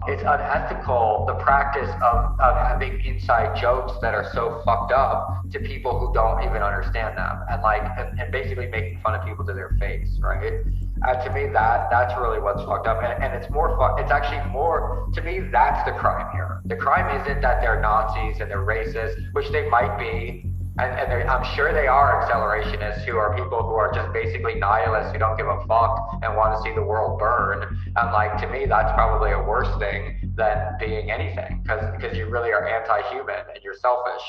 It's unethical, the practice of having inside jokes that are so fucked up to people who don't even understand them, and and basically making fun of people to their face, right? To me, that's really what's fucked up, and it's more it's actually more, to me, that's the crime here. The crime isn't that they're Nazis and they're racist, which they might be, and I'm sure they are accelerationists who are people who are just basically nihilists who don't give a fuck and want to see the world burn. And to me, that's probably a worse thing than being anything, because you really are anti-human and you're selfish.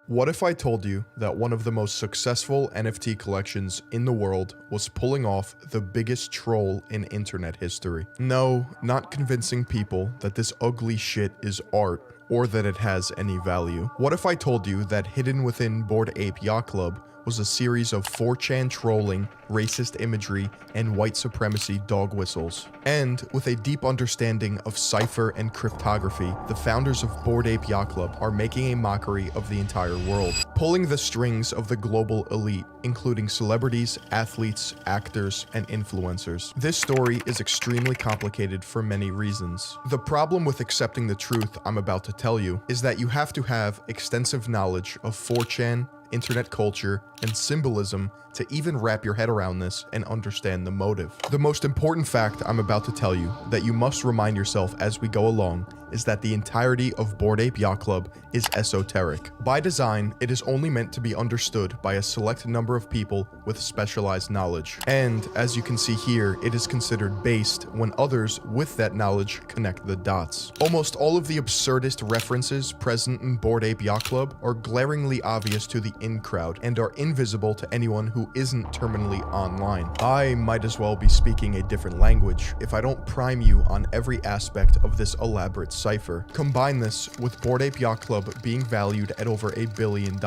What if I told you that one of the most successful NFT collections in the world was pulling off the biggest troll in internet history? No, not convincing people that this ugly shit is art or that it has any value. What if I told you that hidden within Bored Ape Yacht Club was a series of 4chan trolling, racist imagery, and white supremacy dog whistles? And with a deep understanding of cipher and cryptography, the founders of Bored Ape Yacht Club are making a mockery of the entire world, pulling the strings of the global elite, including celebrities, athletes, actors, and influencers. This story is extremely complicated for many reasons. The problem with accepting the truth I'm about to tell you is that you have to have extensive knowledge of 4chan, internet culture, and symbolism to even wrap your head around this and understand the motive. The most important fact I'm about to tell you that you must remind yourself as we go along is that the entirety of Bored Ape Yacht Club is esoteric. By design, it is only meant to be understood by a select number of people with specialized knowledge. And as you can see here, it is considered based when others with that knowledge connect the dots. Almost all of the absurdist references present in Bored Ape Yacht Club are glaringly obvious to the in-crowd and are invisible to anyone who isn't terminally online. I might as well be speaking a different language if I don't prime you on every aspect of this elaborate cipher. Combine this with Bored Ape Yacht Club being valued at over $1 billion,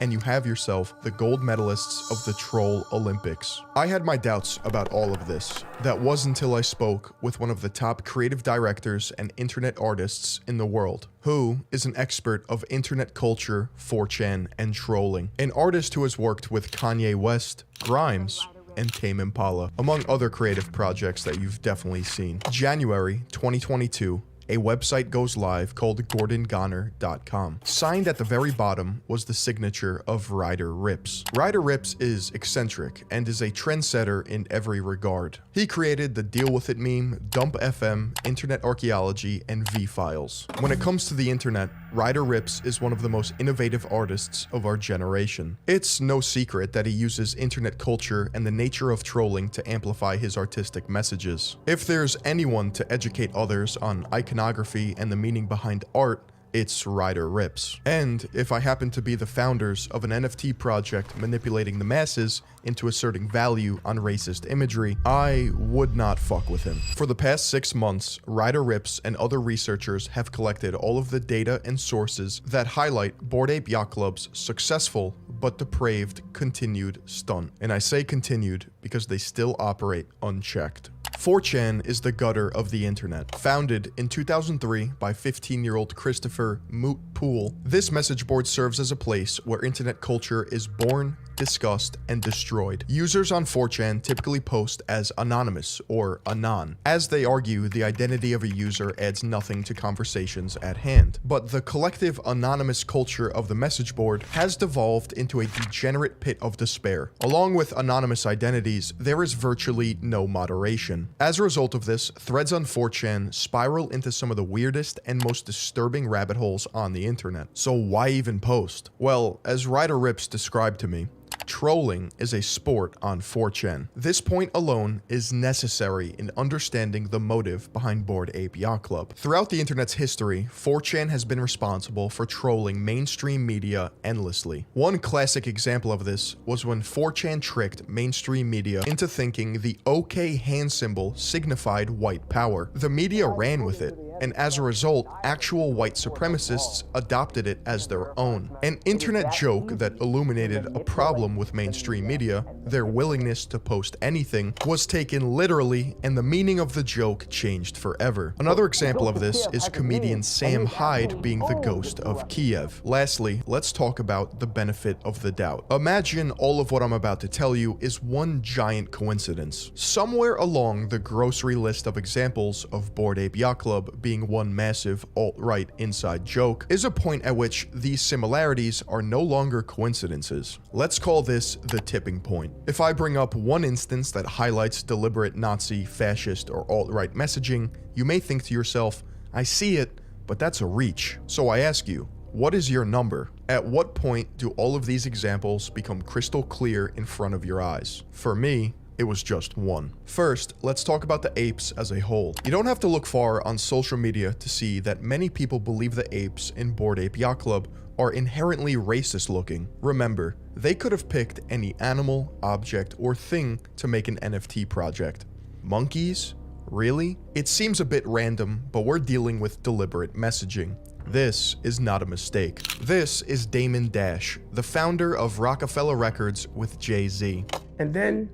and you have yourself the gold medalists of the Troll Olympics. I had my doubts about all of this. That was until I spoke with one of the top creative directors and internet artists in the world, who is an expert of internet culture, 4chan, and trolling. An artist who has worked with Kanye West, Grimes, and Tame Impala, among other creative projects that you've definitely seen. January 2022, a website goes live called GordonGoner.com. Signed at the very bottom was the signature of Ryder Rips. Ryder Rips is eccentric and is a trendsetter in every regard. He created the Deal With It meme, Dump FM, Internet Archaeology, and V-Files. When it comes to the internet, Ryder Rips is one of the most innovative artists of our generation. It's no secret that he uses internet culture and the nature of trolling to amplify his artistic messages. If there's anyone to educate others on iconography and the meaning behind art, it's Ryder Rips. And if I happen to be the founders of an NFT project manipulating the masses into asserting value on racist imagery, I would not fuck with him. For the past 6 months, Ryder Rips and other researchers have collected all of the data and sources that highlight Bored Ape Yacht Club's successful but depraved continued stunt. And I say continued because they still operate unchecked. 4chan is the gutter of the internet. Founded in 2003 by 15-year-old Christopher Moot Poole, this message board serves as a place where internet culture is born, discussed, and destroyed. Users on 4chan typically post as anonymous or anon. As they argue, the identity of a user adds nothing to conversations at hand. But the collective anonymous culture of the message board has devolved into a degenerate pit of despair. Along with anonymous identities, there is virtually no moderation. As a result of this, threads on 4chan spiral into some of the weirdest and most disturbing rabbit holes on the internet. So why even post? Well, as Ryder Rips described to me, trolling is a sport on 4chan. This point alone is necessary in understanding the motive behind Bored Ape Yacht Club. Throughout the internet's history, 4chan has been responsible for trolling mainstream media endlessly. One classic example of this was when 4chan tricked mainstream media into thinking the OK hand symbol signified white power. The media ran with it, and as a result, actual white supremacists adopted it as their own. An internet joke that illuminated a problem with mainstream media, their willingness to post anything, was taken literally, and the meaning of the joke changed forever. Another example of this is comedian Sam Hyde being the ghost of Kiev. Lastly, let's talk about the benefit of the doubt. Imagine all of what I'm about to tell you is one giant coincidence. Somewhere along the grocery list of examples of Bored Ape Yacht Club being one massive alt-right inside joke is a point at which these similarities are no longer coincidences. Let's call this the tipping point. If I bring up one instance that highlights deliberate Nazi, fascist, or alt-right messaging, you may think to yourself, I see it, but that's a reach. So I ask you, what is your number? At what point do all of these examples become crystal clear in front of your eyes? For me, it was just one. First, let's talk about the apes as a whole. You don't have to look far on social media to see that many people believe the apes in Bored Ape Yacht Club are inherently racist looking. Remember, they could have picked any animal, object, or thing to make an NFT project. Monkeys? Really? It seems a bit random, but we're dealing with deliberate messaging. This is not a mistake. This is Damon Dash, the founder of Rockefeller Records with Jay-Z. And then,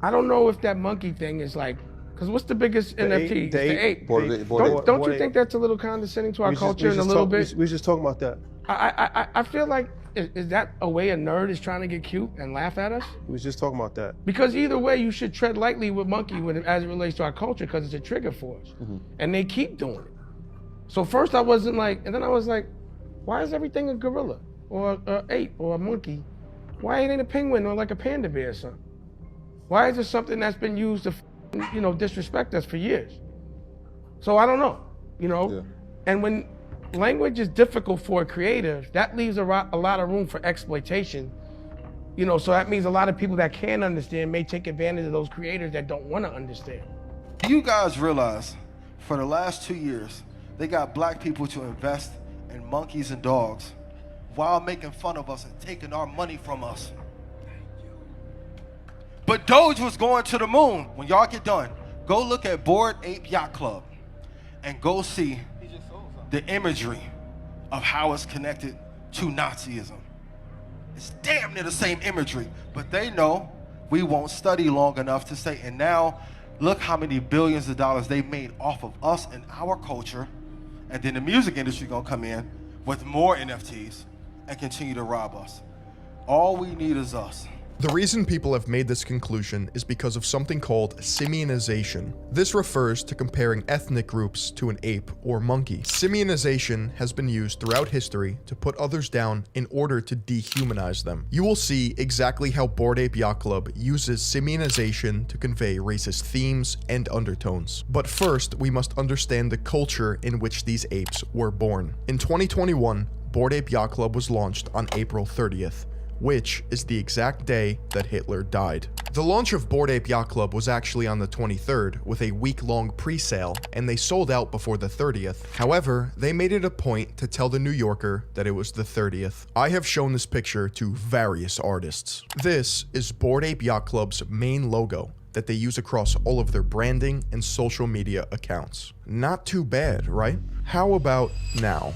I don't know if that monkey thing is like, because what's the biggest NFT? The ape. ape. Don't you think that's a little condescending to our culture in a little bit? We was just talking about that. I feel like, is that a way a nerd is trying to get cute and laugh at us? We was just talking about that. Because either way, you should tread lightly with monkey as it relates to our culture, because it's a trigger for us. And they keep doing it. So first I wasn't like, and then I was like, why is everything a gorilla or an ape or a monkey? Why ain't it a penguin or like a panda bear or something? Why is it something that's been used to, disrespect us for years? So I don't know, Yeah. And when language is difficult for a creative, that leaves a lot of room for exploitation. So that means a lot of people that can understand may take advantage of those creators that don't want to understand. Do you guys realize for the last 2 years, they got black people to invest in monkeys and dogs while making fun of us and taking our money from us? But Doge was going to the moon. When y'all get done, go look at Bored Ape Yacht Club and go see the imagery of how it's connected to Nazism. It's damn near the same imagery, but they know we won't study long enough to say, and now look how many billions of dollars they made off of us and our culture, and then the music industry gonna come in with more NFTs and continue to rob us. All we need is us. The reason people have made this conclusion is because of something called simianization. This refers to comparing ethnic groups to an ape or monkey. Simianization has been used throughout history to put others down in order to dehumanize them. You will see exactly how Bored Ape Yacht Club uses simianization to convey racist themes and undertones. But first, we must understand the culture in which these apes were born. In 2021, Bored Ape Yacht Club was launched on April 30th. Which is the exact day that Hitler died. The launch of Bored Ape Yacht Club was actually on the 23rd with a week-long pre-sale, and they sold out before the 30th. However, they made it a point to tell the New Yorker that it was the 30th. I have shown this picture to various artists. This is Bored Ape Yacht Club's main logo that they use across all of their branding and social media accounts. Not too bad, right? How about now?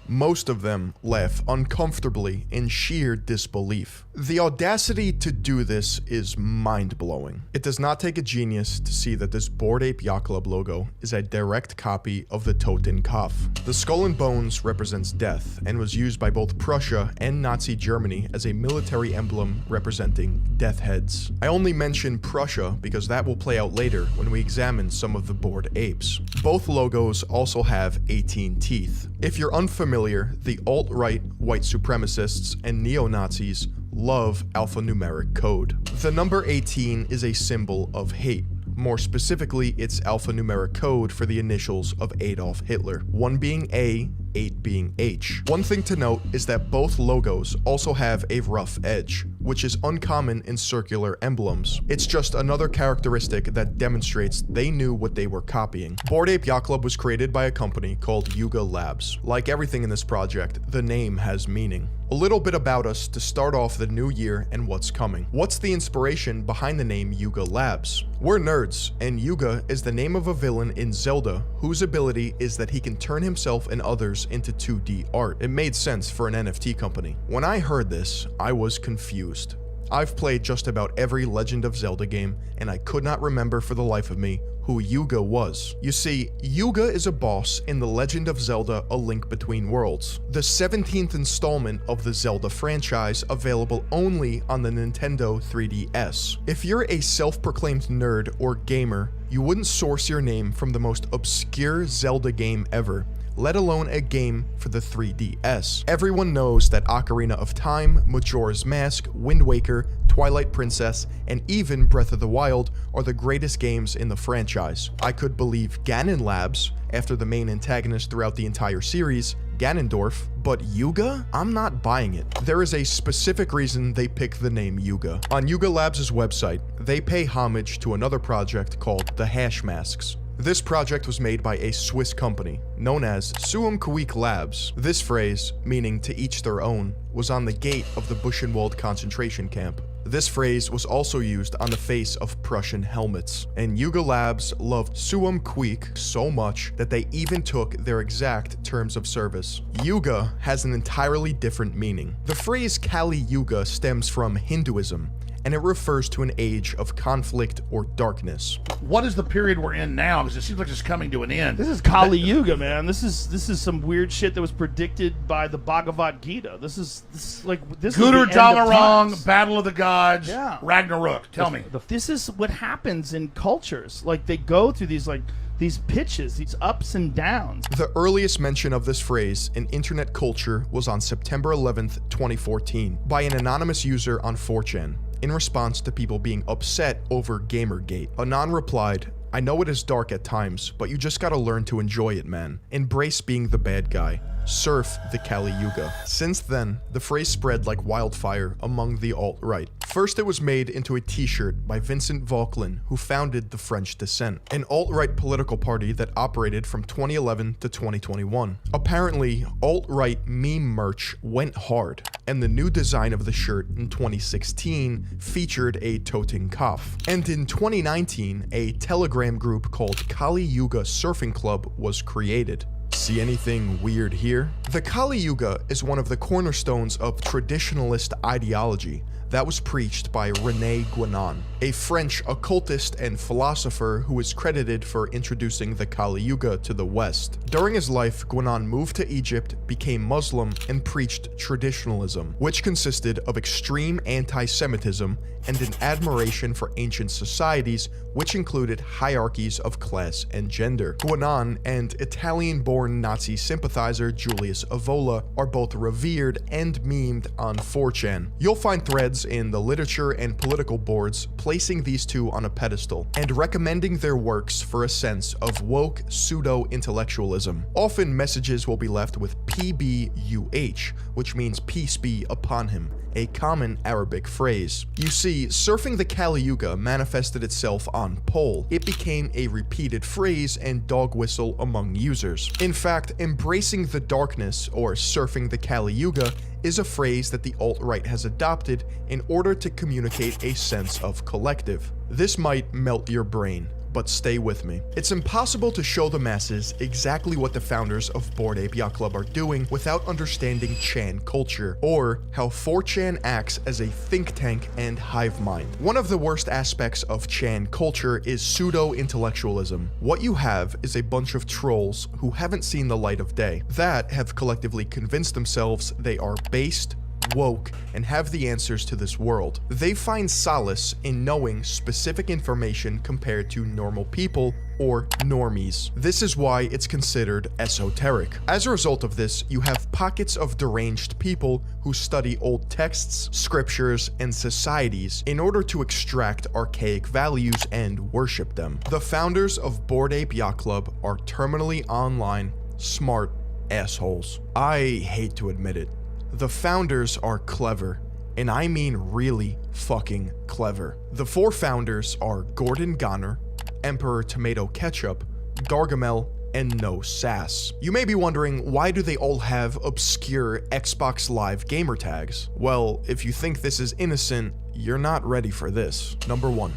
Most of them laugh uncomfortably in sheer disbelief. The audacity to do this is mind-blowing. It does not take a genius to see that this Bored Ape Yacht Club logo is a direct copy of the Totenkopf. The skull and bones represents death and was used by both Prussia and Nazi Germany as a military emblem representing death heads. I only mention Prussia because that will play out later when we examine some of the bored apes. Both logos also have 18 teeth. If you're unfamiliar, the alt-right, white supremacists, and neo-Nazis love alphanumeric code. The number 18 is a symbol of hate. More specifically, it's alphanumeric code for the initials of Adolf Hitler, one being A 8 being H. One thing to note is that both logos also have a rough edge, which is uncommon in circular emblems. It's just another characteristic that demonstrates they knew what they were copying. Bored Ape Yacht Club was created by a company called Yuga Labs. Like everything in this project, the name has meaning. A little bit about us to start off the new year and what's coming. What's the inspiration behind the name Yuga Labs? We're nerds, and Yuga is the name of a villain in Zelda whose ability is that he can turn himself and others into 2D art. It made sense for an NFT company. When I heard this, I was confused. I've played just about every Legend of Zelda game, and I could not remember for the life of me who Yuga was. You see, Yuga is a boss in The Legend of Zelda: A Link Between Worlds, the 17th installment of the Zelda franchise available only on the Nintendo 3DS. If you're a self-proclaimed nerd or gamer, you wouldn't source your name from the most obscure Zelda game ever, let alone a game for the 3DS. Everyone knows that Ocarina of Time, Majora's Mask, Wind Waker, Twilight Princess, and even Breath of the Wild are the greatest games in the franchise. I could believe Ganon Labs, after the main antagonist throughout the entire series, Ganondorf, but Yuga? I'm not buying it. There is a specific reason they picked the name Yuga. On Yuga Labs' website, they pay homage to another project called the Hash Masks. This project was made by a Swiss company known as Suum Cuique Labs. This phrase, meaning to each their own, was on the gate of the Buchenwald concentration camp. This phrase was also used on the face of Prussian helmets, and Yuga Labs loved Suum Cuique so much that they even took their exact terms of service. Yuga has an entirely different meaning. The phrase Kali Yuga stems from Hinduism, and it refers to an age of conflict or darkness. What is the period we're in now? Because it seems like it's coming to an end. This is Kali Yuga, man. This is some weird shit that was predicted by the Bhagavad Gita. This is Guder the end of Damarong, times. Battle of the Gods, Yeah. Ragnarok. Tell me. This is what happens in cultures. Like, they go through these pitches, these ups and downs. The earliest mention of this phrase in internet culture was on September 11th, 2014, by an anonymous user on 4chan. In response to people being upset over Gamergate. Anon replied, "I know it is dark at times, but you just gotta learn to enjoy it, man. Embrace being the bad guy. Surf the Kali Yuga." Since then, the phrase spread like wildfire among the alt-right. First, it was made into a t-shirt by Vincent Vauquelin, who founded the French Dissent, an alt-right political party that operated from 2011 to 2021. Apparently, alt-right meme merch went hard, and the new design of the shirt in 2016 featured a toting cough. And in 2019, a Telegram group called Kali Yuga Surfing Club was created. See anything weird here? The Kali Yuga is one of the cornerstones of traditionalist ideology that was preached by René Guénon, a French occultist and philosopher who is credited for introducing the Kali Yuga to the West. During his life, Guénon moved to Egypt, became Muslim, and preached traditionalism, which consisted of extreme anti-Semitism and an admiration for ancient societies, which included hierarchies of class and gender. Guénon and Italian-born Nazi sympathizer Julius Evola are both revered and memed on 4chan. You'll find threads in the literature and political boards placing these two on a pedestal and recommending their works for a sense of woke pseudo-intellectualism. Often messages will be left with PBUH, which means peace be upon him, a common Arabic phrase. You see, surfing the Kali Yuga manifested itself on Pole. It became a repeated phrase and dog whistle among users. In fact, embracing the darkness, or surfing the Kali Yuga, is a phrase that the alt-right has adopted in order to communicate a sense of collective. This might melt your brain, but stay with me. It's impossible to show the masses exactly what the founders of Bored Ape Yacht Club are doing without understanding Chan culture, or how 4chan acts as a think tank and hive mind. One of the worst aspects of Chan culture is pseudo-intellectualism. What you have is a bunch of trolls who haven't seen the light of day, that have collectively convinced themselves they are based, woke, and have the answers to this world. They find solace in knowing specific information compared to normal people, or normies. This is why it's considered esoteric. As a result of this, you have pockets of deranged people who study old texts, scriptures, and societies in order to extract archaic values and worship them. The founders of Bored Ape Yacht Club are terminally online, smart, assholes. I hate to admit it. The founders are clever, and I mean really fucking clever. The 4 founders are Gordon Goner, Emperor Tomato Ketchup, Gargamel, and No Sass. You may be wondering, why do they all have obscure Xbox Live gamer tags? Well, if you think this is innocent, you're not ready for this. Number 1,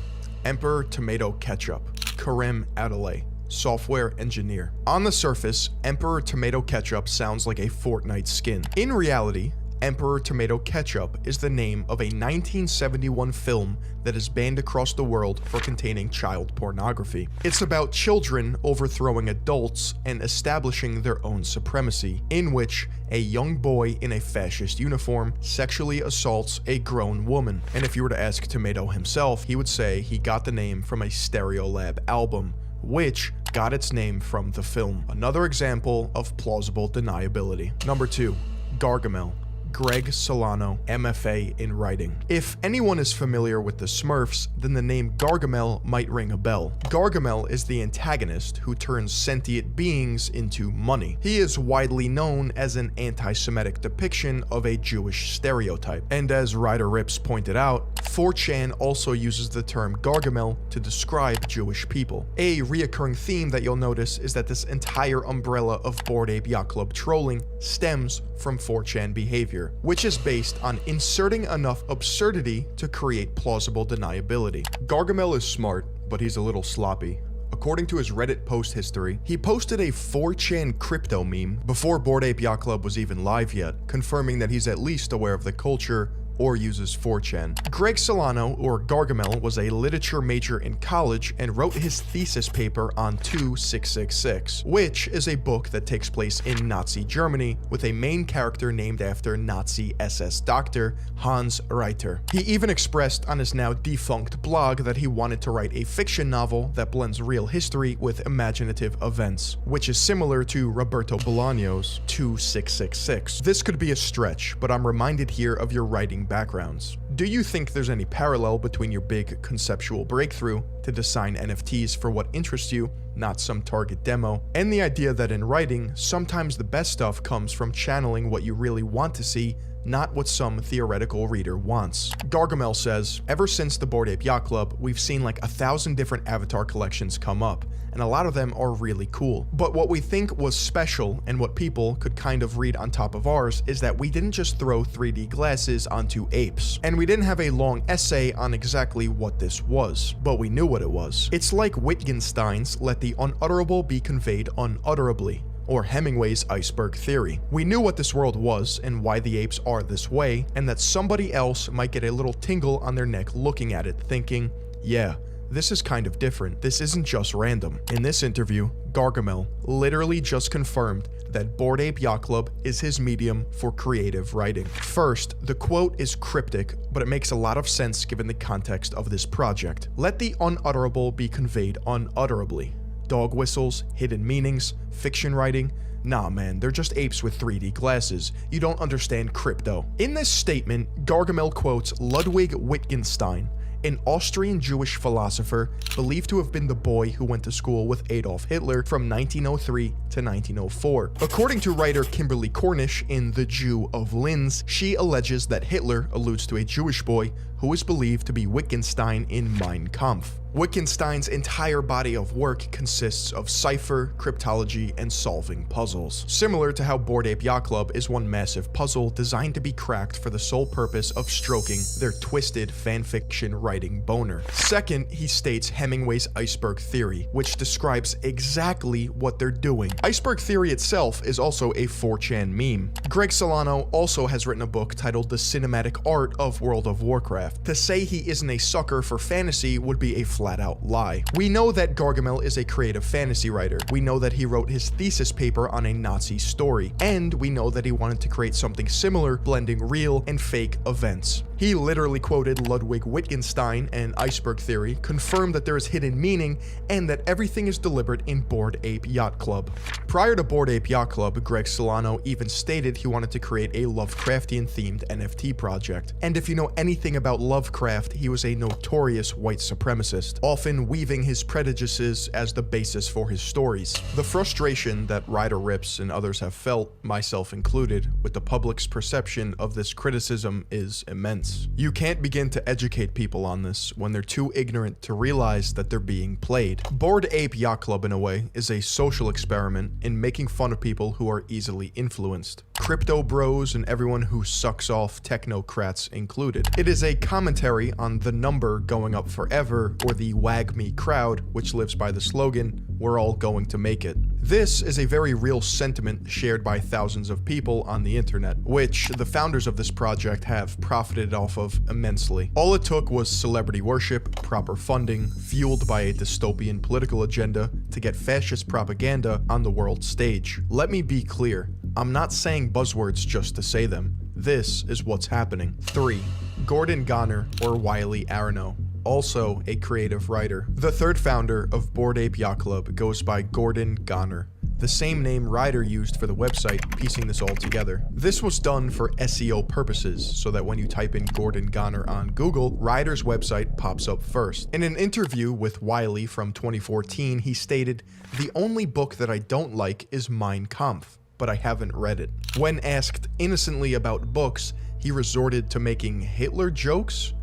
Emperor Tomato Ketchup, Karim Adelaide, software engineer. On the surface, Emperor Tomato Ketchup sounds like a Fortnite skin. In reality, Emperor Tomato Ketchup is the name of a 1971 film that is banned across the world for containing child pornography. It's about children overthrowing adults and establishing their own supremacy, in which a young boy in a fascist uniform sexually assaults a grown woman. And if you were to ask Tomato himself, he would say he got the name from a Stereolab album, which got its name from the film. Another example of plausible deniability. Number 2, Gargamel, Greg Solano, MFA in writing. If anyone is familiar with the Smurfs, then the name Gargamel might ring a bell. Gargamel is the antagonist who turns sentient beings into money. He is widely known as an anti-Semitic depiction of a Jewish stereotype. And as Ryder Rips pointed out, 4chan also uses the term Gargamel to describe Jewish people. A reoccurring theme that you'll notice is that this entire umbrella of Bored Ape Yacht Club trolling stems from 4chan behavior, which is based on inserting enough absurdity to create plausible deniability. Gargamel is smart, but he's a little sloppy. According to his Reddit post history, he posted a 4chan crypto meme before Bored Ape Yacht Club was even live yet, confirming that he's at least aware of the culture or uses 4chan. Greg Solano, or Gargamel, was a literature major in college and wrote his thesis paper on 2666, which is a book that takes place in Nazi Germany with a main character named after Nazi SS doctor Hans Reiter. He even expressed on his now defunct blog that he wanted to write a fiction novel that blends real history with imaginative events, which is similar to Roberto Bolaño's 2666. This could be a stretch, but I'm reminded here of your writing backgrounds. Do you think there's any parallel between your big conceptual breakthrough to design NFTs for what interests you, not some target demo, and the idea that in writing, sometimes the best stuff comes from channeling what you really want to see, not what some theoretical reader wants? Gargamel says, ever since the Bored Ape Yacht Club, we've seen like 1,000 different avatar collections come up, and a lot of them are really cool. But what we think was special, and what people could kind of read on top of ours, is that we didn't just throw 3D glasses onto apes. And we didn't have a long essay on exactly what this was, but we knew what it was. It's like Wittgenstein's let the unutterable be conveyed unutterably, or Hemingway's iceberg theory. We knew what this world was and why the apes are this way, and that somebody else might get a little tingle on their neck looking at it, thinking, yeah, this is kind of different. This isn't just random. In this interview, Gargamel literally just confirmed that Bored Ape Yacht Club is his medium for creative writing. First, the quote is cryptic, but it makes a lot of sense given the context of this project. Let the unutterable be conveyed unutterably. Dog whistles, hidden meanings, fiction writing. Nah man, they're just apes with 3D glasses. You don't understand crypto. In this statement, Gargamel quotes Ludwig Wittgenstein, an Austrian Jewish philosopher believed to have been the boy who went to school with Adolf Hitler from 1903 to 1904. According to writer Kimberly Cornish in The Jew of Linz, she alleges that Hitler alludes to a Jewish boy who is believed to be Wittgenstein in Mein Kampf. Wittgenstein's entire body of work consists of cipher, cryptology, and solving puzzles. Similar to how Bored Ape Yacht Club is one massive puzzle designed to be cracked for the sole purpose of stroking their twisted fanfiction writing boner. Second, he states Hemingway's iceberg theory, which describes exactly what they're doing. Iceberg theory itself is also a 4chan meme. Greg Solano also has written a book titled The Cinematic Art of World of Warcraft. To say he isn't a sucker for fantasy would be a flat-out lie. We know that Gargamel is a creative fantasy writer. We know that he wrote his thesis paper on a Nazi story. And we know that he wanted to create something similar, blending real and fake events. He literally quoted Ludwig Wittgenstein and iceberg theory, confirmed that there is hidden meaning, and that everything is deliberate in Bored Ape Yacht Club. Prior to Bored Ape Yacht Club, Greg Solano even stated he wanted to create a Lovecraftian-themed NFT project. And if you know anything about about Lovecraft, he was a notorious white supremacist, often weaving his prejudices as the basis for his stories. The frustration that Ryder Ripps and others have felt, myself included, with the public's perception of this criticism is immense. You can't begin to educate people on this when they're too ignorant to realize that they're being played. Bored Ape Yacht Club, in a way, is a social experiment in making fun of people who are easily influenced. Crypto bros and everyone who sucks off technocrats included. It is a commentary on the number going up forever, or the wag me crowd, which lives by the slogan, "We're all going to make it." This is a very real sentiment shared by thousands of people on the internet, which the founders of this project have profited off of immensely. All it took was celebrity worship, proper funding, fueled by a dystopian political agenda to get fascist propaganda on the world stage. Let me be clear, I'm not saying buzzwords just to say them. This is what's happening. 3. Gordon Goner, or Wiley Aronow, also a creative writer. The third founder of Bored Ape Yacht Club goes by Gordon Goner, the same name Ryder used for the website, piecing this all together. This was done for SEO purposes, so that when you type in Gordon Goner on Google, Ryder's website pops up first. In an interview with Wiley from 2014, he stated, "The only book that I don't like is Mein Kampf, but I haven't read it." When asked innocently about books, he resorted to making Hitler jokes.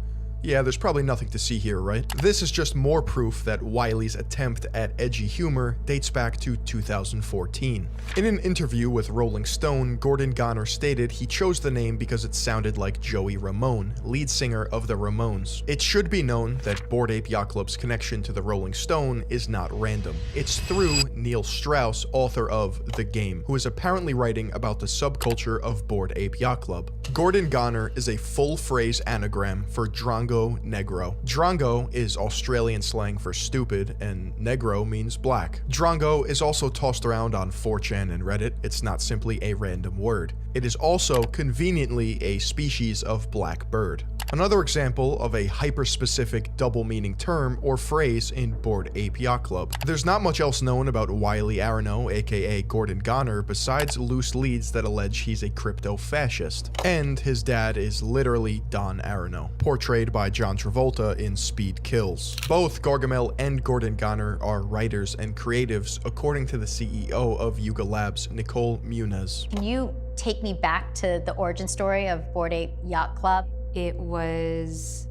Yeah, there's probably nothing to see here, right? This is just more proof that Wiley's attempt at edgy humor dates back to 2014. In an interview with Rolling Stone, Gordon Goner stated he chose the name because it sounded like Joey Ramone, lead singer of the Ramones. It should be known that Bored Ape Yacht Club's connection to the Rolling Stone is not random. It's through Neil Strauss, author of The Game, who is apparently writing about the subculture of Bored Ape Yacht Club. Gordon Goner is a full-phrase anagram for Drongo Negro. Drongo is Australian slang for stupid, and Negro means black. Drongo is also tossed around on 4chan and Reddit. It's not simply a random word. It is also conveniently a species of black bird. Another example of a hyper-specific double-meaning term or phrase in Bored Ape Yacht Club. There's not much else known about Wiley Aronow, aka Gordon Goner, besides loose leads that allege he's a crypto-fascist. And his dad is literally Don Aronow, portrayed by John Travolta in Speed Kills. Both Gargamel and Gordon Goner are writers and creatives, according to the CEO of Yuga Labs, Nicole Muniz. Can you take me back to the origin story of Bored Ape Yacht Club? It was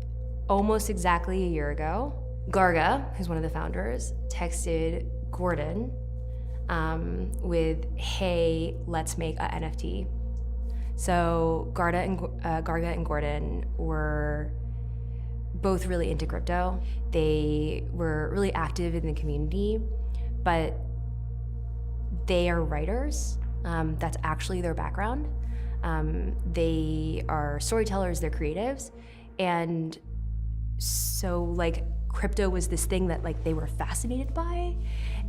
almost exactly a year ago. Garga, who's one of the founders, texted Gordon with, "Hey, let's make a NFT." So Garga and Gordon were both really into crypto. They were really active in the community, but they are writers. That's actually their background. They are storytellers, they're creatives. And so like crypto was this thing that like they were fascinated by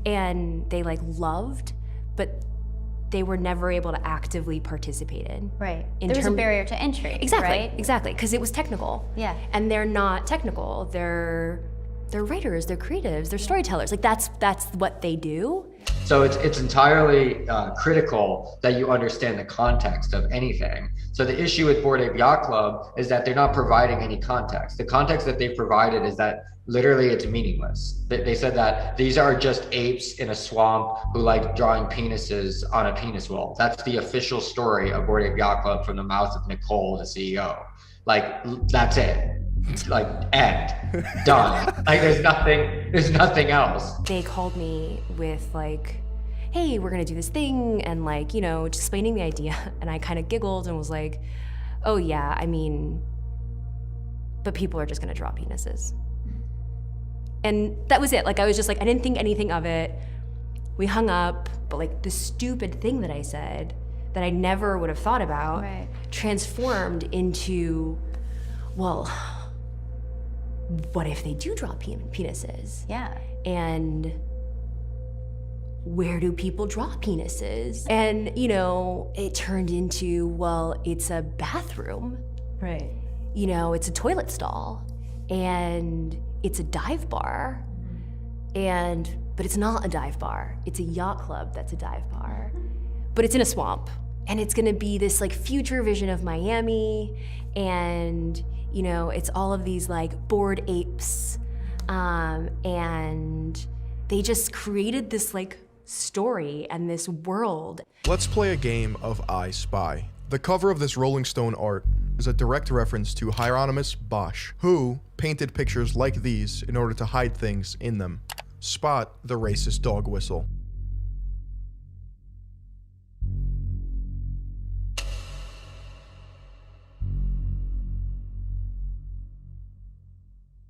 and they like loved, but they were never able to actively participate in. Right. There was a barrier to entry. Exactly, right? exactly, because it was technical. Yeah. And they're not technical, they're writers, they're creatives, they're storytellers. Like that's what they do. So it's entirely critical that you understand the context of anything. So the issue with Bored Ape Yacht Club is that they're not providing any context. The context that they've provided is that literally it's meaningless. They said that these are just apes in a swamp who like drawing penises on a penis wall. That's the official story of Bored Ape Yacht Club from the mouth of Nicole, the CEO. Like, that's it. Like, end. Done. Like, there's nothing else. They called me with like, "Hey, we're gonna do this thing," and like, you know, just explaining the idea. And I kind of giggled and was like, "Oh yeah, I mean, but people are just gonna draw penises." And that was it. Like, I was just like, I didn't think anything of it. We hung up, but like the stupid thing that I said that I never would have thought about transformed into, well, what if they do draw penises? Yeah. And where do people draw penises? And, you know, it turned into, well, it's a bathroom. Right. You know, it's a toilet stall. And it's a dive bar. But it's not a dive bar. It's a yacht club that's a dive bar. But it's in a swamp. And it's gonna be this like future vision of Miami. And, You know, it's all of these like bored apes. And they just created this like story and this world. Let's play a game of I Spy. The cover of this Rolling Stone art is a direct reference to Hieronymus Bosch, who painted pictures like these in order to hide things in them. Spot the racist dog whistle.